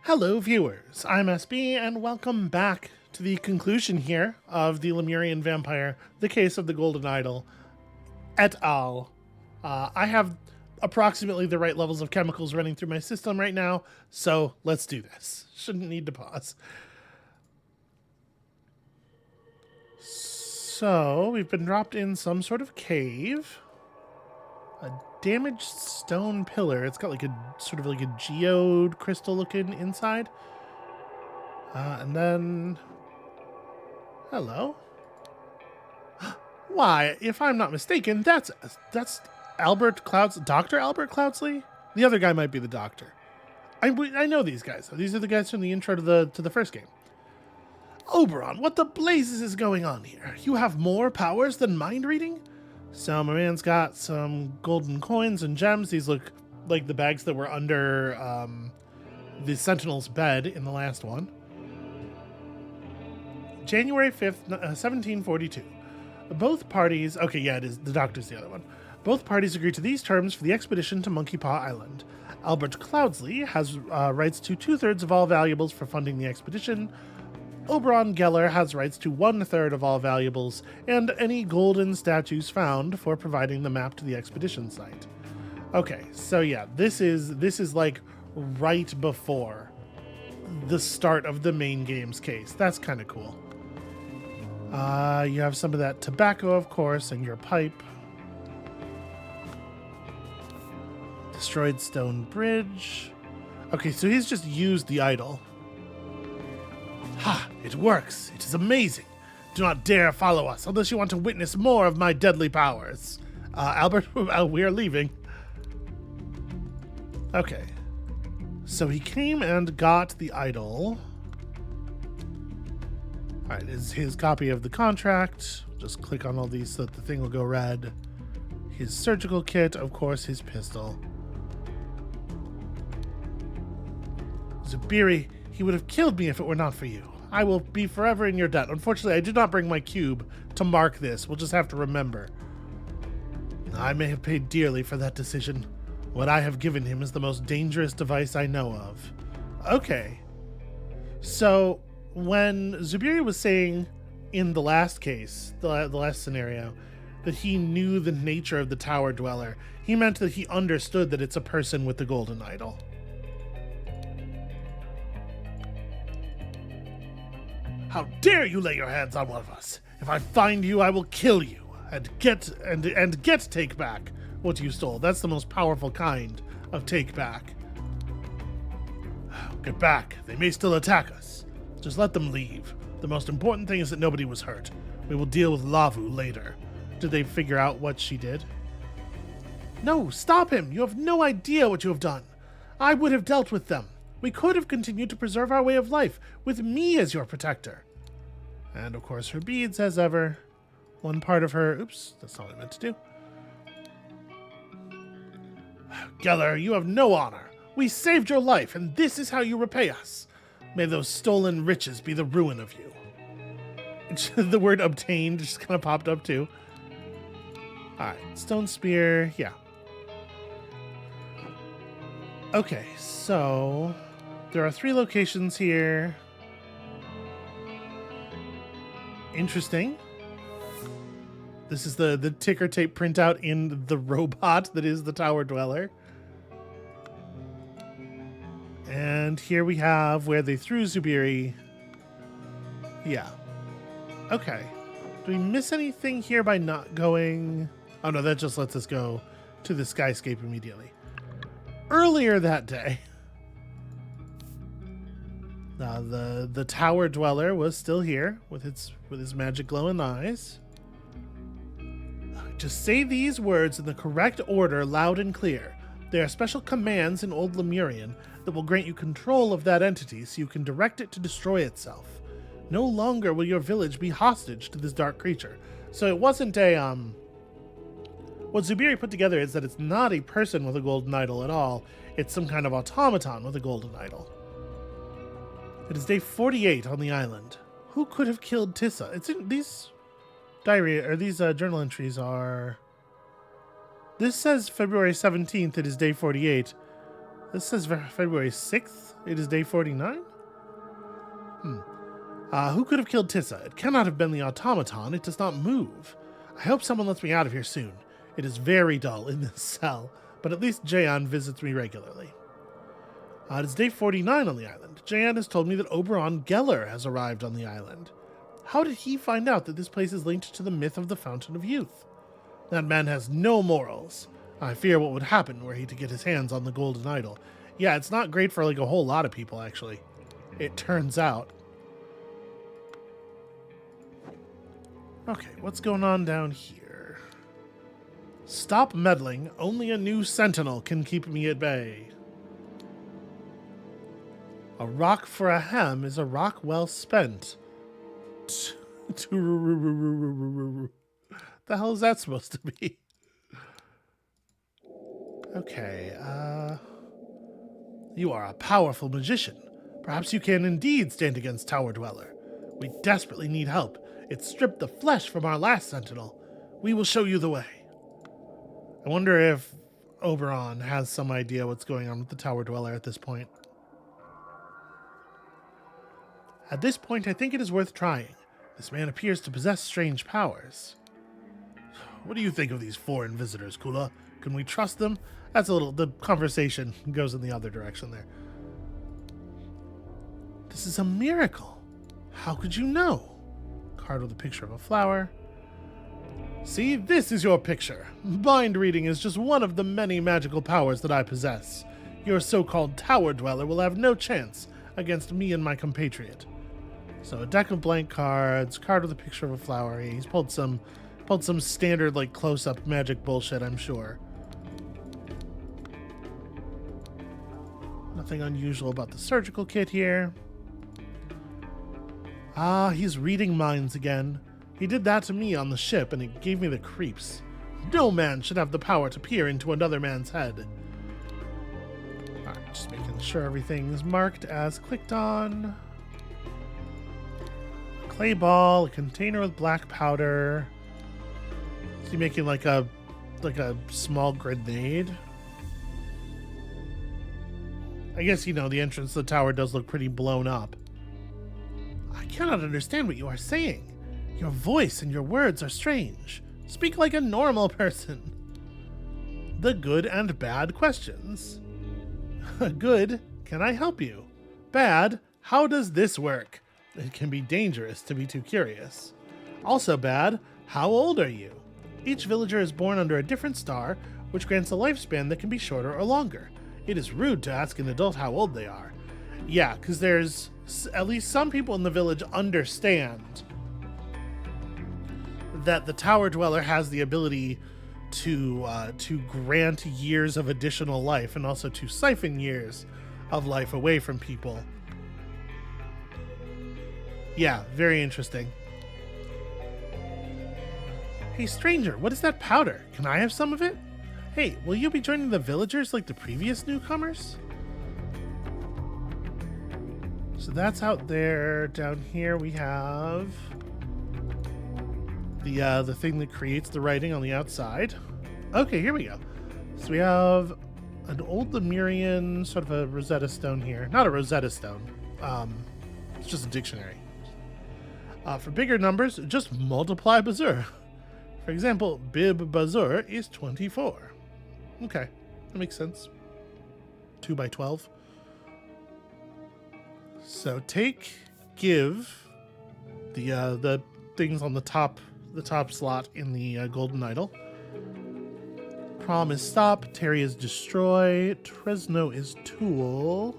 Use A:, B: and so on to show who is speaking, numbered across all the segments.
A: Hello, viewers. I'm SB, and welcome back to the conclusion here of the Lemurian Vampire, the Case of the Golden Idol, et al. I have approximately the right levels of chemicals running through my system right now, so let's do this. Shouldn't need to pause. So, we've been dropped in some sort of cave. A damaged stone pillar. It's got like a sort of like a geode crystal looking inside. And then... Hello. Why, if I'm not mistaken, that's Albert Clouds, Dr. Albert Cloudsley? The other guy might be the doctor. I know these guys, though. These are the guys from the intro to the first game. Oberon, what the blazes is going on here? You have more powers than mind reading? So my man's got some golden coins and gems. These look like the bags that were under the Sentinel's bed in the last one. January 5th, 1742. Both parties... Okay, yeah, it is. The doctor's the other one. Both parties agreed to these terms for the expedition to Monkey Paw Island. Albert Cloudsley has rights to 2/3 of all valuables for funding the expedition. Oberon Geller has rights to 1/3 of all valuables and any golden statues found for providing the map to the expedition site. Okay, so yeah, this is like right before the start of the main game's case. That's kind of cool. You have some of that tobacco, of course, and your pipe. Destroyed stone bridge. Okay, so he's just used the idol. Ha! It works. It is amazing. Do not dare follow us unless you want to witness more of my deadly powers. Albert, we are leaving. Okay. So he came and got the idol. Alright, is his copy of the contract. Just click on all these so that the thing will go red. His surgical kit, of course, his pistol. Zubiri, he would have killed me if it were not for you. I will be forever in your debt. Unfortunately, I did not bring my cube to mark this. We'll just have to remember. I may have paid dearly for that decision. What I have given him is the most dangerous device I know of. Okay. So, when Zubiri was saying in the last case, the last scenario, that he knew the nature of the Tower Dweller, he meant that he understood that it's a person with the golden idol. How dare you lay your hands on one of us? If I find you, I will kill you and get take back what you stole. That's the most powerful kind of take back. Get back. They may still attack us. Just let them leave. The most important thing is that nobody was hurt. We will deal with Lavu later. Did they figure out what she did? No, stop him. You have no idea what you have done. I would have dealt with them. We could have continued to preserve our way of life, with me as your protector. And, of course, her beads, as ever. One part of her... Oops, that's not what I meant to do. Geller, you have no honor. We saved your life, and this is how you repay us. May those stolen riches be the ruin of you. The word obtained just kind of popped up, too. Alright, stone spear, yeah. Okay, so... There are 3 locations here. Interesting. This is the ticker tape printout in the robot that is the Tower Dweller. And here we have where they threw Zubiri. Yeah. Okay. Do we miss anything here by not going... Oh no, that just lets us go to the skyscape immediately. Earlier that day... the Tower Dweller was still here with his magic glowing eyes. Just say these words in the correct order, loud and clear. They are special commands in Old Lemurian that will grant you control of that entity so you can direct it to destroy itself. No longer will your village be hostage to this dark creature. So it wasn't a what Zubiri put together is that it's not a person with a golden idol at all. It's some kind of automaton with a golden idol. It is day 48 on the island. Who could have killed Tissa? It's in these diary, or these journal entries are... This says February 17th, it is day 48. This says February 6th. It is day 49? Who could have killed Tissa? It cannot have been the automaton. It does not move. I hope someone lets me out of here soon. It is very dull in this cell, but at least Jayan visits me regularly. It is day 49 on the island. Jayan has told me that Oberon Geller has arrived on the island. How did he find out that this place is linked to the myth of the Fountain of Youth? That man has no morals. I fear what would happen were he to get his hands on the golden idol. Yeah, it's not great for like a whole lot of people, actually. It turns out. Okay, what's going on down here? Stop meddling. Only a new sentinel can keep me at bay. A rock for a hem is a rock well spent. The hell is that supposed to be? Okay, you are a powerful magician. Perhaps you can indeed stand against Tower Dweller. We desperately need help. It stripped the flesh from our last sentinel. We will show you the way. I wonder if Oberon has some idea what's going on with the Tower Dweller at this point. At this point, I think it is worth trying. This man appears to possess strange powers. What do you think of these foreign visitors, Kula? Can we trust them? That's a little... The conversation goes in the other direction there. This is a miracle. How could you know? Card with a picture of a flower. See, this is your picture. Mind reading is just one of the many magical powers that I possess. Your so-called Tower Dweller will have no chance against me and my compatriot. So a deck of blank cards, card with a picture of a flower. He's pulled some standard like close-up magic bullshit, I'm sure. Nothing unusual about the surgical kit here. Ah, he's reading minds again. He did that to me on the ship, and it gave me the creeps. No man should have the power to peer into another man's head. Alright, just making sure everything is marked as clicked on. A clay ball, a container with black powder. Is he making like a small grenade? I guess, you know, the entrance to the tower does look pretty blown up. I cannot understand what you are saying. Your voice and your words are strange. Speak like a normal person. The good and bad questions. Good, can I help you? Bad, how does this work? It can be dangerous to be too curious. Also bad, how old are you? Each villager is born under a different star, which grants a lifespan that can be shorter or longer. It is rude to ask an adult how old they are. Yeah, because there's at least some people in the village understand that the Tower Dweller has the ability to grant years of additional life and also to siphon years of life away from people. Yeah, very interesting. Hey, stranger, what is that powder? Can I have some of it? Hey, will you be joining the villagers like the previous newcomers? So that's out there. Down here we have the thing that creates the writing on the outside. Okay, here we go. So we have an old Lemurian, sort of a Rosetta Stone here. Not a Rosetta Stone. It's just a dictionary. For bigger numbers, just multiply Bazur. For example, Bib Bazur is 24. Okay, that makes sense. 2 by 12. So give the things on the top slot in the golden idol. Prom is stop, Terry is destroy, Tresno is tool,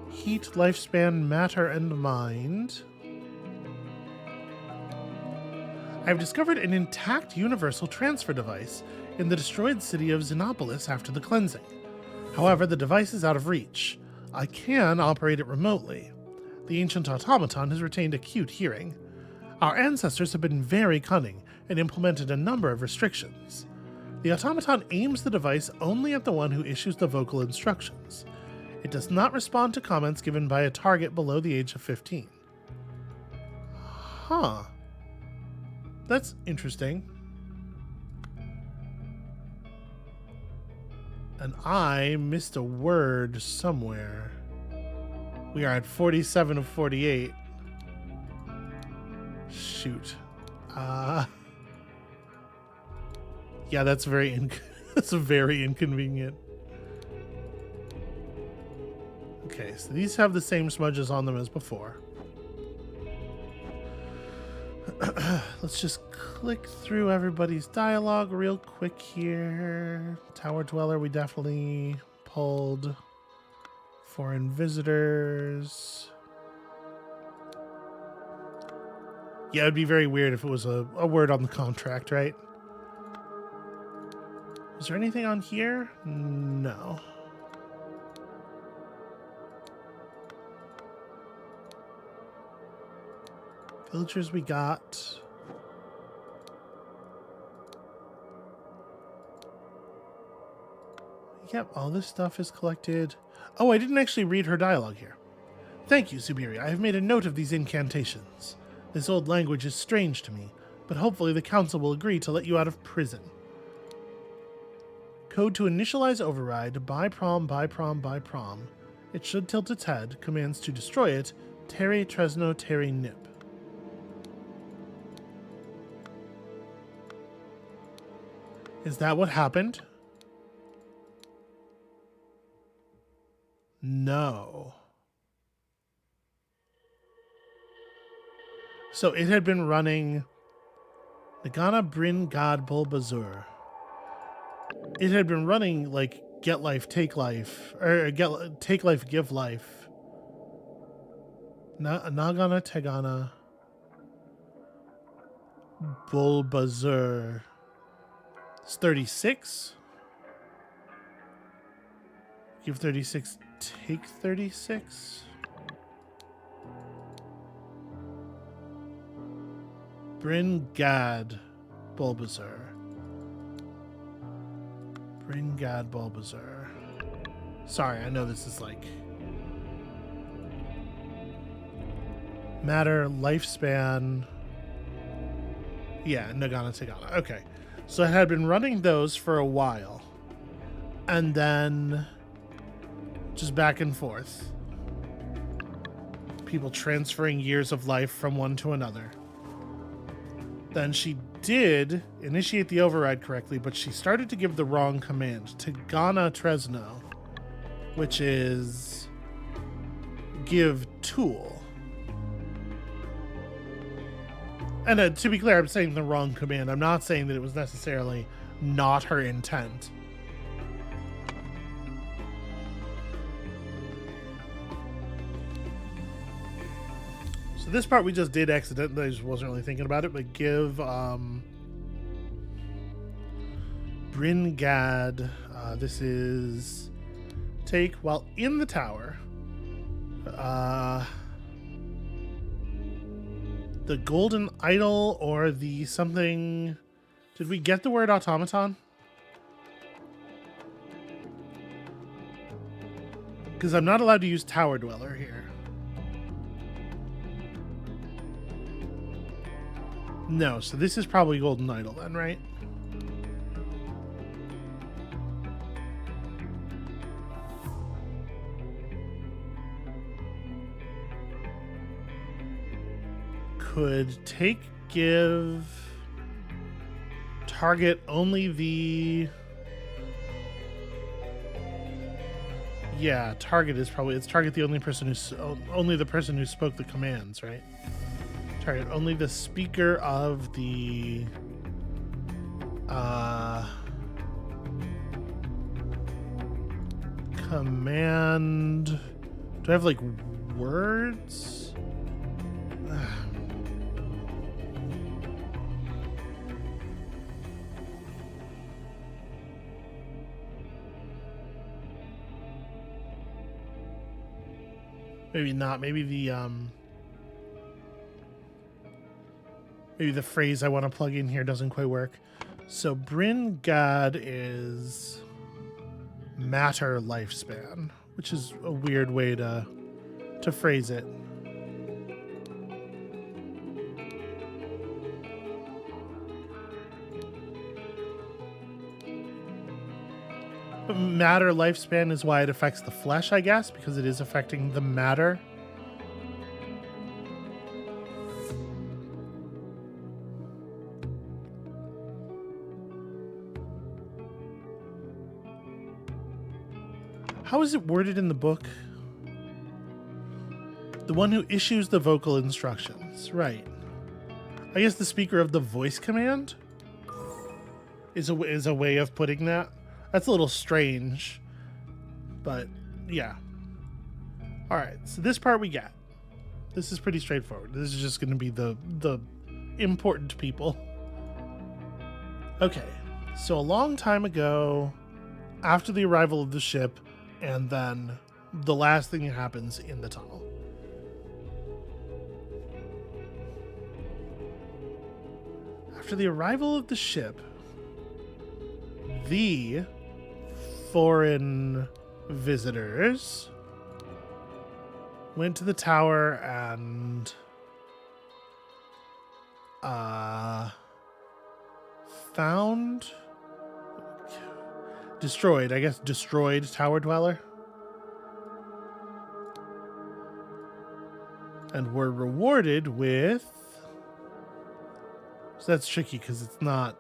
A: heat, lifespan, matter, and mind. I've discovered an intact universal transfer device in the destroyed city of Xenopolis after the cleansing. However, the device is out of reach. I can operate it remotely. The ancient automaton has retained acute hearing. Our ancestors have been very cunning and implemented a number of restrictions. The automaton aims the device only at the one who issues the vocal instructions. It does not respond to comments given by a target below the age of 15. Huh. That's interesting. And I missed a word somewhere. We are at 47 of 48. Shoot. Yeah, that's that's very inconvenient. Okay, so these have the same smudges on them as before. Let's just click through everybody's dialogue real quick here. Tower Dweller, we definitely pulled. Foreign visitors. Yeah, it'd be very weird if it was a word on the contract, right? Is there anything on here? No. Villagers we got. Yep, all this stuff is collected. Oh, I didn't actually read her dialogue here. Thank you, Subiria. I have made a note of these incantations. This old language is strange to me, but hopefully the council will agree to let you out of prison. Code to initialize override, buy prom, buy prom, buy prom. It should tilt its head. Commands to destroy it, Terry, Tresno, Terry, Nip. Is that what happened? No. So it had been running Nagana, Bryn, God, Bulbazur. It had been running like Get Life, Take Life, or Take Life, Give Life. Nagana, Tegana, Bulbazur. It's 36. Give 36, take 36. Bryn Gad Bulbazur. Bryn Gad Bulbazur. Sorry, I know this is like matter, lifespan. Yeah, Nagana Tegana. Okay. So I had been running those for a while. And then just back and forth. People transferring years of life from one to another. Then she did initiate the override correctly, but she started to give the wrong command. Tegana Tresno, which is give tool. And to be clear, I'm saying the wrong command. I'm not saying that it was necessarily not her intent. So this part we just did accidentally. I just wasn't really thinking about it, but give Bryn Gad. This is take while in the tower. The golden idol or the something. Did we get the word automaton? Because I'm not allowed to use tower dweller here. No, so this is probably golden idol then, right? Could take, give, target only the... Yeah, target is probably... It's target the only person only the person who spoke the commands, right? Target only the speaker of the... command... Do I have, like, words? Maybe not. Maybe the phrase I want to plug in here doesn't quite work. So Bryn Gad is matter lifespan, which is a weird way to phrase it. matter lifespan is why it affects the flesh, I guess, because it is affecting the matter. How is it worded in the book? The one who issues the vocal instructions. Right. I guess the speaker of the voice command is a way of putting that. That's a little strange, but yeah. All right, so this part we get. This is pretty straightforward. This is just going to be the important people. Okay, so a long time ago, after the arrival of the ship, and then the last thing that happens in the tunnel. After the arrival of the ship, the foreign visitors went to the tower and destroyed Tower Dweller, and were rewarded with, so that's tricky because it's not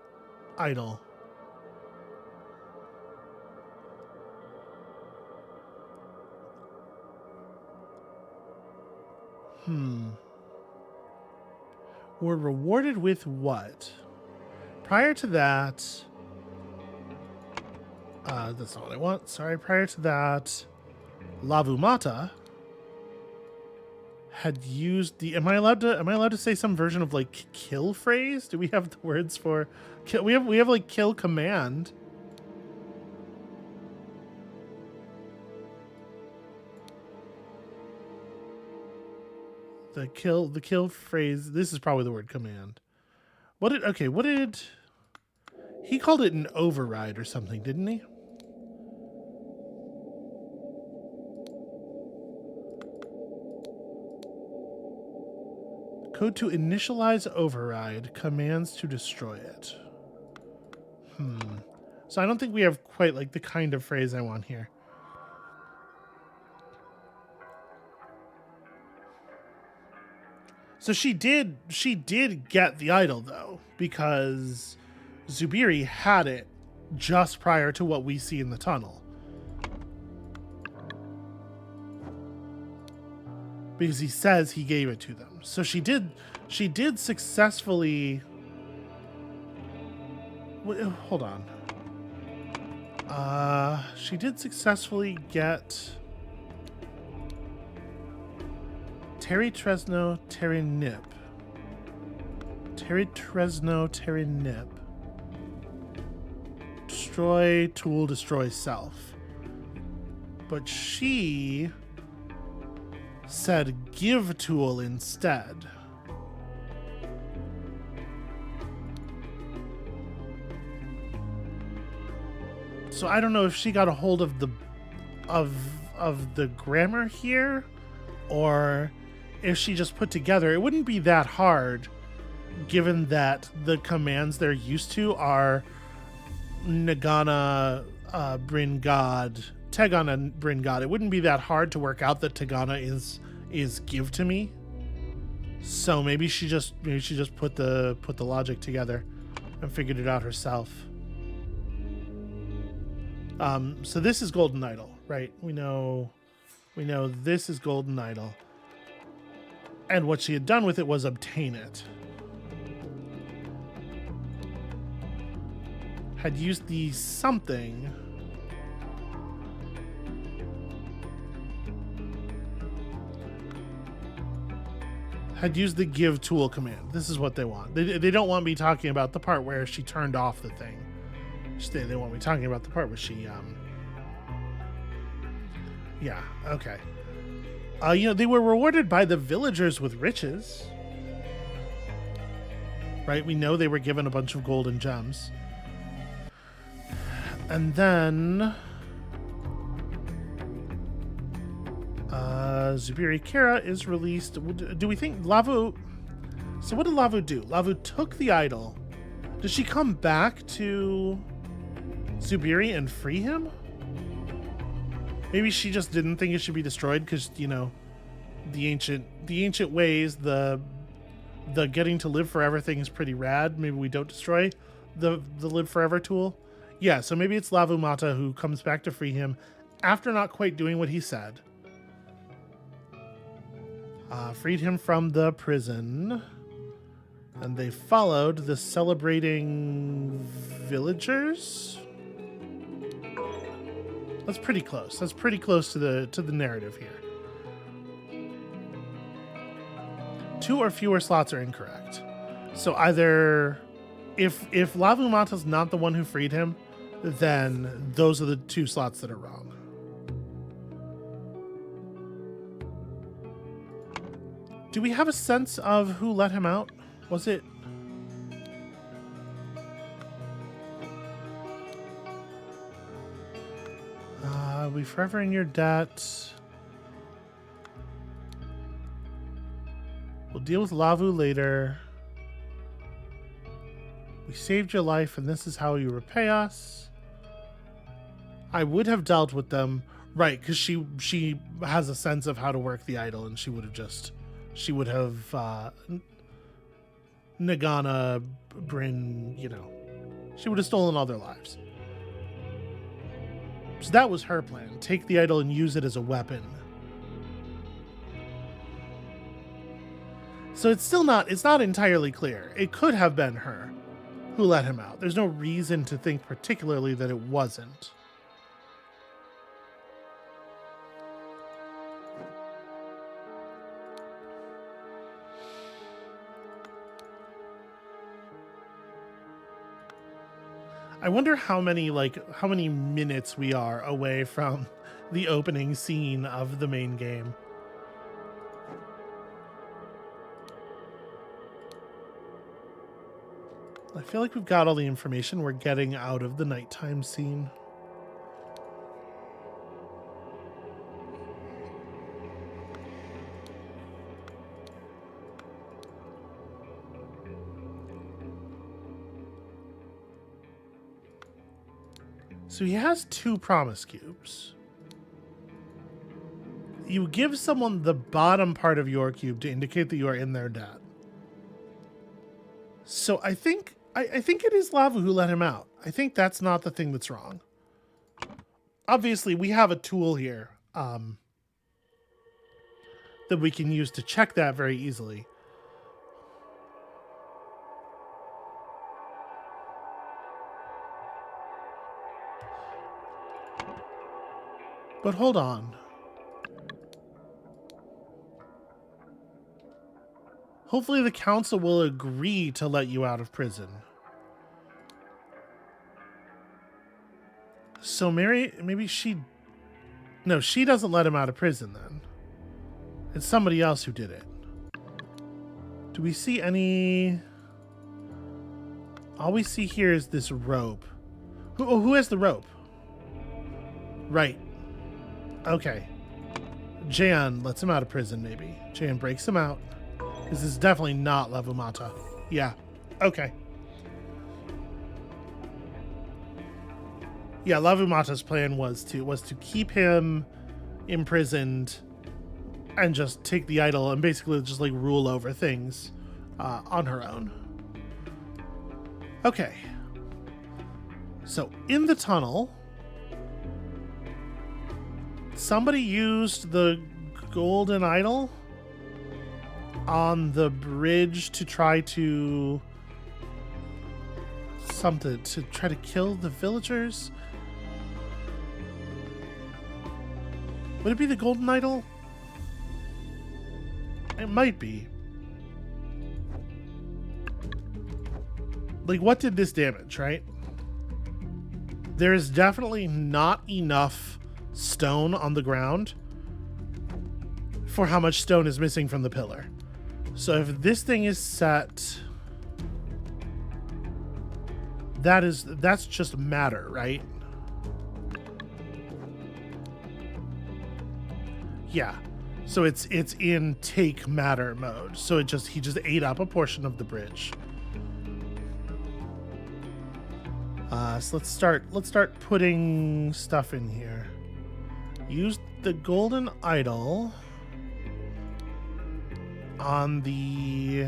A: idle. Were rewarded with what? Prior to that, that's not what I want. Sorry. Prior to that, Lavumata had used the. Am I allowed to say some version of like kill phrase? Do we have the words for kill? We have like kill command. The kill phrase. This is probably the word command. What did he called it an override or something, didn't he? Code to initialize override, commands to destroy it. So I don't think we have quite like the kind of phrase I want here. So she did get the idol though, because Zubiri had it just prior to what we see in the tunnel. Because he says he gave it to them. So she did successfully. Hold on. She did successfully get Terry Tresno, Terry Nip. Terry Tresno, Terry Nip. Destroy tool, destroy self. But she said give tool instead. So I don't know if she got a hold of the grammar here, or if she just put together. It wouldn't be that hard, given that the commands they're used to are Nagana, Bryn God, Tegana, Bryn God. It wouldn't be that hard to work out that Tegana is give to me. So maybe she just put the logic together and figured it out herself. So this is Golden Idol, right? We know this is Golden Idol. And what she had done with it was obtain it. Had used the something. Had used the give tool command. This is what they want. They don't want me talking about the part where she turned off the thing. They want me talking about the part where she, yeah, okay. They were rewarded by the villagers with riches. Right? We know they were given a bunch of gold and gems. And then Zubiri Kara is released. Do we think Lavu... So what did Lavu do? Lavu took the idol. Does she come back to Zubiri and free him? Maybe she just didn't think it should be destroyed because, you know, the ancient ways, the getting to live forever thing is pretty rad. Maybe we don't destroy the live forever tool. Yeah, so maybe it's Lavumata who comes back to free him after not quite doing what he said. Freed him from the prison. And they followed the celebrating villagers. That's pretty close. That's pretty close to the narrative here. 2 or fewer slots are incorrect. So either if Lavumata's not the one who freed him, then those are the 2 slots that are wrong. Do we have a sense of who let him out? Was it... we forever in your debt. We'll deal with Lavu later. We saved your life and this is how you repay us. I would have dealt with them. Right, because she has a sense of how to work the idol and she would have Nagana, Bryn, you know, she would have stolen all their lives. So that was her plan. Take the idol and use it as a weapon. So it's not entirely clear. It could have been her who let him out. There's no reason to think particularly that it wasn't. I wonder how many minutes we are away from the opening scene of the main game. I feel like we've got all the information we're getting out of the nighttime scene. So he has 2 promise cubes. You give someone the bottom part of your cube to indicate that you are in their debt. So I think it is Lavu who let him out. I think that's not the thing that's wrong. Obviously, we have a tool here that we can use to check that very easily. But hold on. Hopefully the council will agree to let you out of prison. So maybe she... No, she doesn't let him out of prison then. It's somebody else who did it. Do we see any... All we see here is this rope. Who has the rope? Right. Okay. Jan lets him out of prison, maybe. Jan breaks him out. This is definitely not Lavumata. Yeah. Okay. Yeah, Lavumata's plan was to keep him imprisoned and just take the idol and basically just like rule over things on her own. Okay. So in the tunnel, somebody used the golden idol on the bridge to try to try to kill the villagers. Would it be the golden idol? It might be. Like, what did this damage, right? There is definitely not enough stone on the ground for how much stone is missing from the pillar. So if this thing is set, that's just matter, right? Yeah. So it's in take matter mode. So he just ate up a portion of the bridge. So let's start putting stuff in here. used the golden idol on the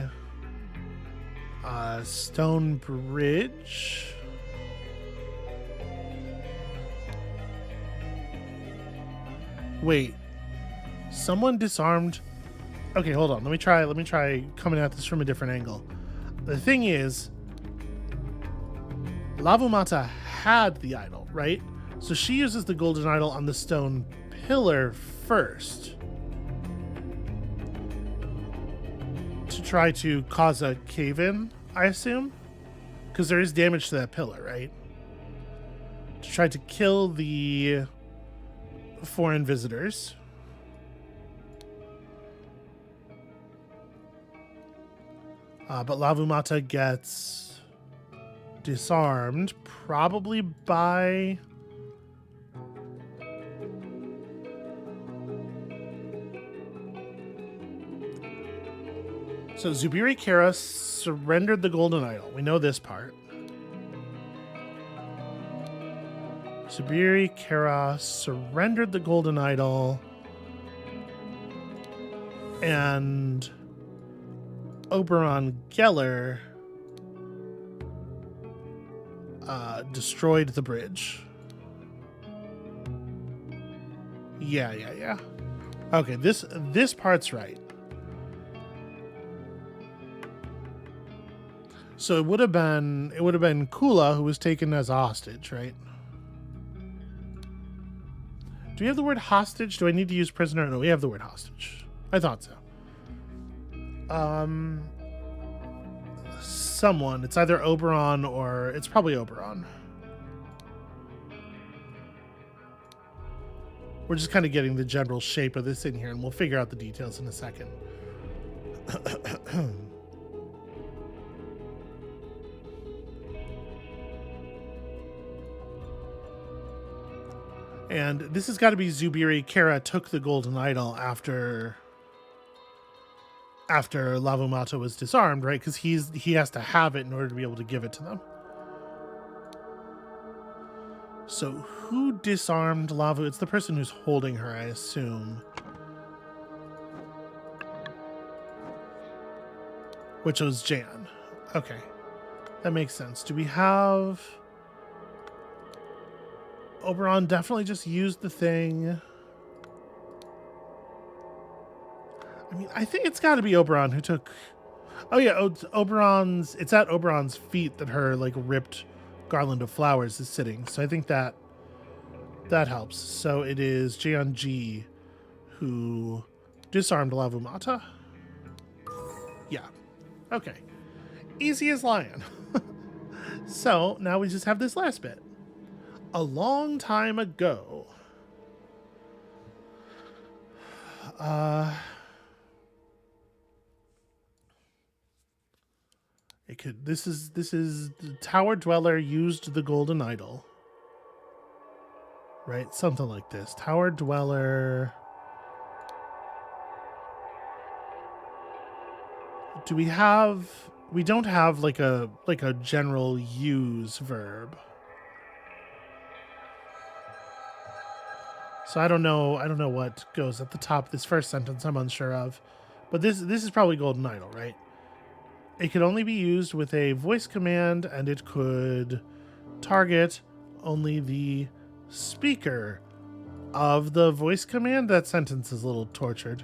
A: stone bridge. Wait, someone disarmed. Okay, hold on. Let me try coming at this from a different angle. The thing is, Lavumata had the idol, right? So she uses the golden idol on the stone pillar first to try to cause a cave-in, I assume, because there is damage to that pillar, right? To try to kill the foreign visitors. But Lavumata gets disarmed, probably by... So Zubiri Kara surrendered the golden idol. We know this part. Zubiri Kara surrendered the golden idol, and Oberon Geller destroyed the bridge. Yeah. Okay, this part's right. So it would have been Kula who was taken as a hostage, right? Do we have the word hostage? Do I need to use prisoner? No, we have the word hostage. I thought so. Someone. It's either Oberon or... It's probably Oberon. We're just kind of getting the general shape of this in here, and we'll figure out the details in a second. And this has got to be Zubiri Kara took the golden idol after Lavumata was disarmed, right? Because he has to have it in order to be able to give it to them. So who disarmed Lavu? It's the person who's holding her, I assume. Which was Jan. Okay. That makes sense. Do we have... Oberon definitely just used the thing. I mean, I think it's got to be Oberon who took... Oh yeah, Oberon's... It's at Oberon's feet that her, like, ripped garland of flowers is sitting. So I think that helps. So it is Jeonji who disarmed Lavumata. Yeah. Okay. Easy as lion. So now we just have this last bit. A long time ago, it could. This is the Tower Dweller used the golden idol, right? Something like this. Tower Dweller. Do we have? We don't have like a general use verb. So I don't know what goes at the top of this first sentence. I'm unsure of. But this is probably golden idol, right? It could only be used with a voice command, and it could target only the speaker of the voice command. That sentence is a little tortured.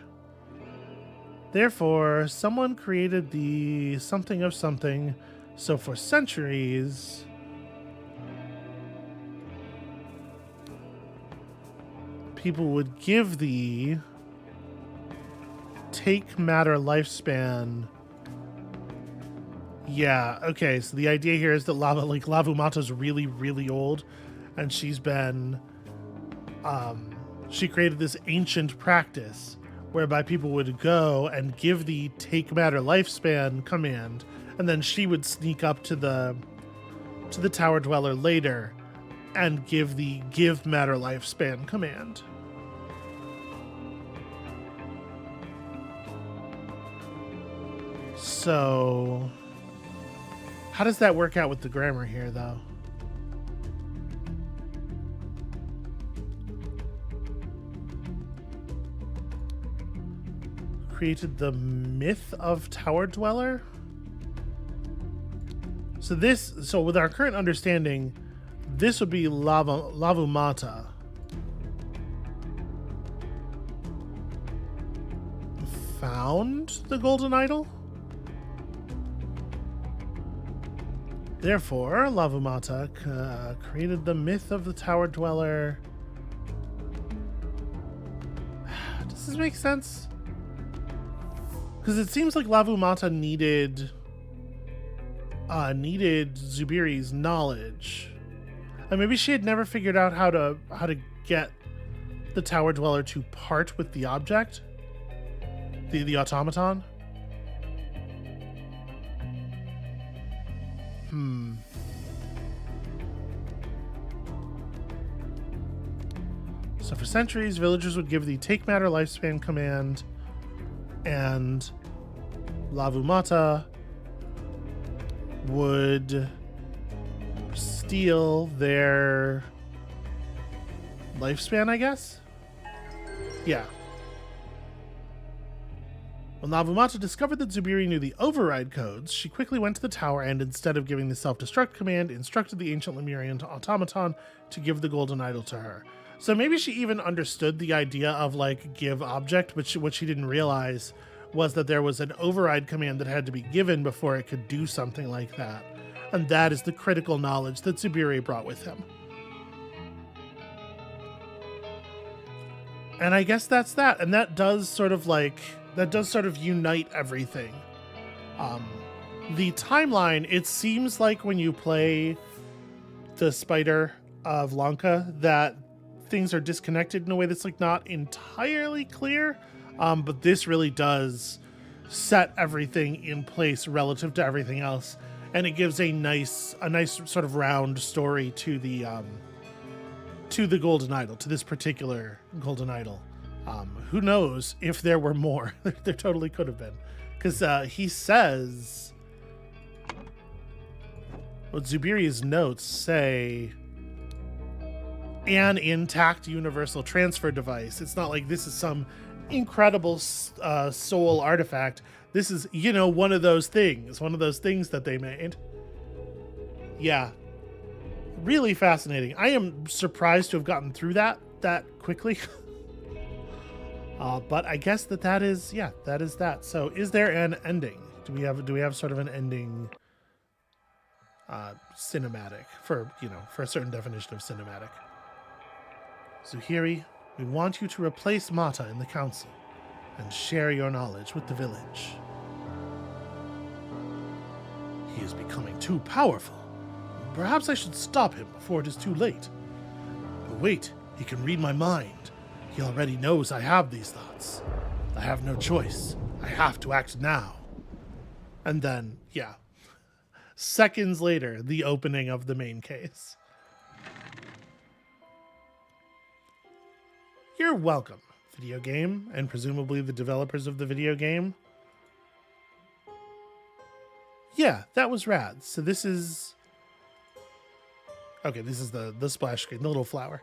A: Therefore, someone created the something of something. So for centuries... people would give the take matter lifespan. Yeah, okay, so the idea here is that Lavumata's really, really old, and she's been she created this ancient practice whereby people would go and give the take matter lifespan command, and then she would sneak up to the Tower Dweller later and give the give matter lifespan command. So, how does that work out with the grammar here, though? created the myth of Tower Dweller. So with our current understanding, this would be Lavumata. Found the golden idol? Therefore, Lavumata created the myth of the Tower Dweller. Does this make sense? Because it seems like Lavumata needed Zubiri's knowledge. And maybe she had never figured out how to get the Tower Dweller to part with the object. The automaton. So for centuries, villagers would give the Take Matter Lifespan command, and Lavumata would steal their lifespan, I guess? Yeah. When Lavumata discovered that Zubiri knew the override codes, she quickly went to the tower and, instead of giving the self-destruct command, instructed the ancient Lemurian automaton to give the golden idol to her. So maybe she even understood the idea of, like, give object, but what she didn't realize was that there was an override command that had to be given before it could do something like that. And that is the critical knowledge that Zubiri brought with him. And I guess that's that. And that does sort of unite everything. The timeline, it seems like when you play the Spider of Lanka that things are disconnected in a way that's like not entirely clear. But this really does set everything in place relative to everything else. And it gives a nice sort of round story to the golden idol, to this particular golden idol. Who knows if there were more? There totally could have been, because he says, what Zubiri's notes say, an intact universal transfer device. It's not like this is some incredible soul artifact. This is, one of those things that they made. Yeah. Really fascinating. I am surprised to have gotten through that quickly. But I guess that is that. So is there an ending? Do we have sort of an ending cinematic for a certain definition of cinematic? Zuhiri, we want you to replace Mata in the council and share your knowledge with the village. He is becoming too powerful. Perhaps I should stop him before it is too late. But wait, he can read my mind. He already knows I have these thoughts. I have no choice. I have to act now. And then, seconds later, the opening of the main case. You're welcome, video game, and presumably the developers of the video game. Yeah, that was rad. So this is... Okay, this is the splash screen, the little flower.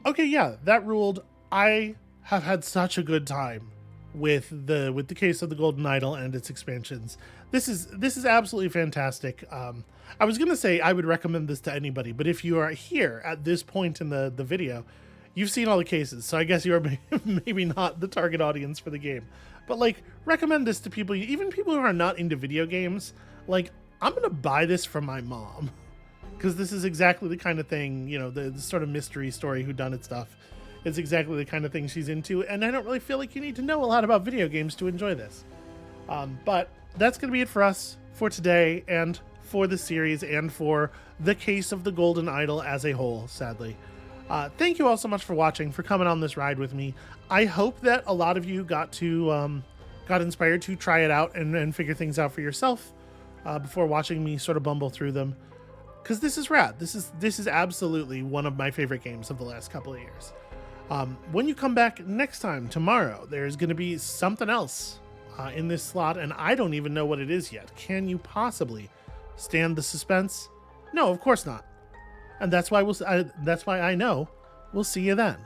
A: Okay, yeah, that ruled. I have had such a good time with the case of the Golden Idol and its expansions. This is absolutely fantastic. I was gonna say I would recommend this to anybody, but if you are here at this point in the video, you've seen all the cases, so I guess you are maybe not the target audience for the game. But like, recommend this to people, even people who are not into video games. Like, I'm gonna buy this from my mom, because this is exactly the kind of thing, the sort of mystery story whodunit stuff. It's exactly the kind of thing she's into, and I don't really feel like you need to know a lot about video games to enjoy this. But that's going to be it for us for today, and for the series, and for the case of the Golden Idol as a whole, sadly. Thank you all so much for watching, for coming on this ride with me. I hope that a lot of you got inspired to try it out and figure things out for yourself before watching me sort of bumble through them. Because this is rad. This is absolutely one of my favorite games of the last couple of years. When you come back next time, tomorrow, there's going to be something else in this slot, and I don't even know what it is yet. Can you possibly stand the suspense? No, of course not. And that's why I know we'll see you then.